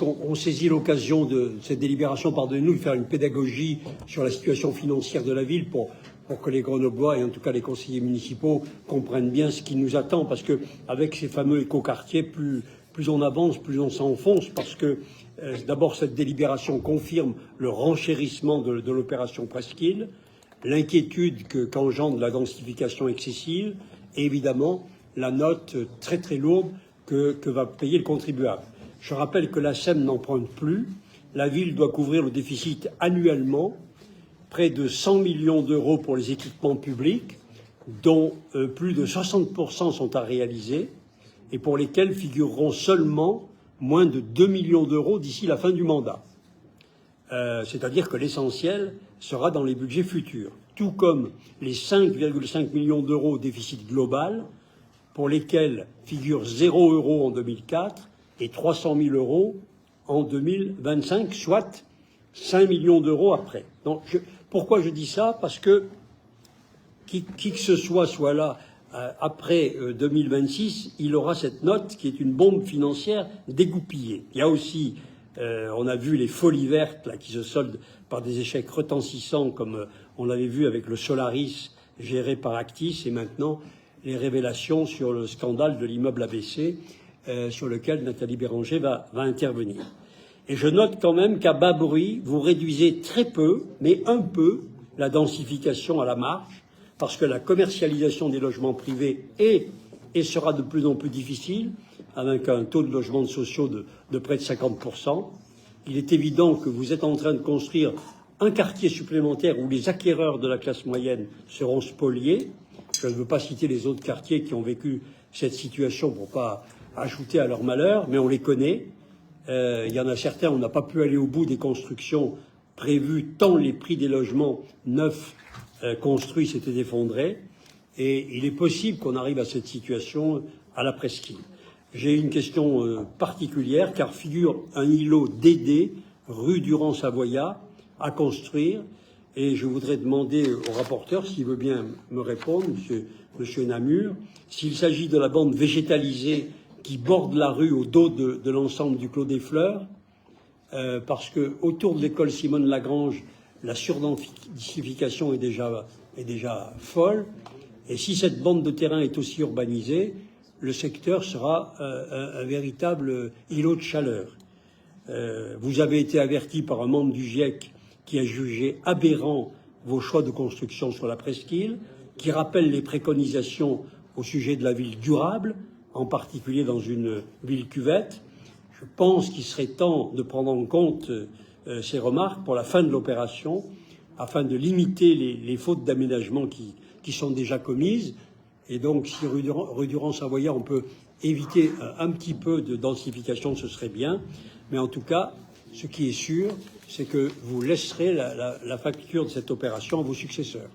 qu'on saisit l'occasion de cette délibération, pardonnez-nous, de faire une pédagogie sur la situation financière de la ville pour que les Grenoblois et en tout cas les conseillers municipaux comprennent bien ce qui nous attend, parce que avec ces fameux écoquartiers, plus on avance, plus on s'enfonce, parce que d'abord cette délibération confirme le renchérissement de l'opération Presqu'île, l'inquiétude qu'engendre la densification excessive et évidemment la note très très lourde que va payer le contribuable. Je rappelle que la SEM n'emprunte plus, la ville doit couvrir le déficit annuellement, près de 100 millions d'euros pour les équipements publics, dont plus de 60% sont à réaliser et pour lesquels figureront seulement moins de 2 millions d'euros d'ici la fin du mandat. C'est-à-dire que l'essentiel sera dans les budgets futurs, tout comme les 5,5 millions d'euros au déficit global, pour lesquels figure 0 € en 2004 et 300 000 € en 2025, soit 5 millions d'euros après. Donc, pourquoi je dis ça? Parce que qui que ce soit là après 2026, il aura cette note qui est une bombe financière dégoupillée. Il y a aussi, on a vu les folies vertes là, qui se soldent par des échecs retentissants, comme on l'avait vu avec le Solaris géré par Actis, et maintenant les révélations sur le scandale de l'immeuble ABC, sur lequel Nathalie Béranger va intervenir. Et je note quand même qu'à bas bruit, vous réduisez très peu, mais un peu, la densification à la marge, parce que la commercialisation des logements privés est et sera de plus en plus difficile, avec un taux de logements sociaux de près de 50%. Il est évident que vous êtes en train de construire un quartier supplémentaire où les acquéreurs de la classe moyenne seront spoliés. Je ne veux pas citer les autres quartiers qui ont vécu cette situation pour ne pas ajouter à leur malheur, mais on les connaît. Il y en a certains, on n'a pas pu aller au bout des constructions prévues, tant les prix des logements neufs construits s'étaient effondrés. Et il est possible qu'on arrive à cette situation à la Presqu'île. J'ai une question particulière, car figure un îlot Dédé, rue Durand-Savoyat, à construire. Et je voudrais demander au rapporteur, s'il veut bien me répondre, monsieur Namur, s'il s'agit de la bande végétalisée qui borde la rue au dos de l'ensemble du Clos des Fleurs, parce que autour de l'école Simone Lagrange, la surdensification est déjà folle. Et si cette bande de terrain est aussi urbanisée, le secteur sera un véritable îlot de chaleur. Vous avez été averti par un membre du GIEC qui a jugé aberrant vos choix de construction sur la Presqu'île, qui rappelle les préconisations au sujet de la ville durable, en particulier dans une ville cuvette. Je pense qu'il serait temps de prendre en compte ces remarques pour la fin de l'opération, afin de limiter les fautes d'aménagement qui sont déjà commises. Et donc, si rue Durand-Savoyat, on peut éviter un petit peu de densification, ce serait bien. Mais en tout cas, ce qui est sûr, c'est que vous laisserez la facture de cette opération à vos successeurs.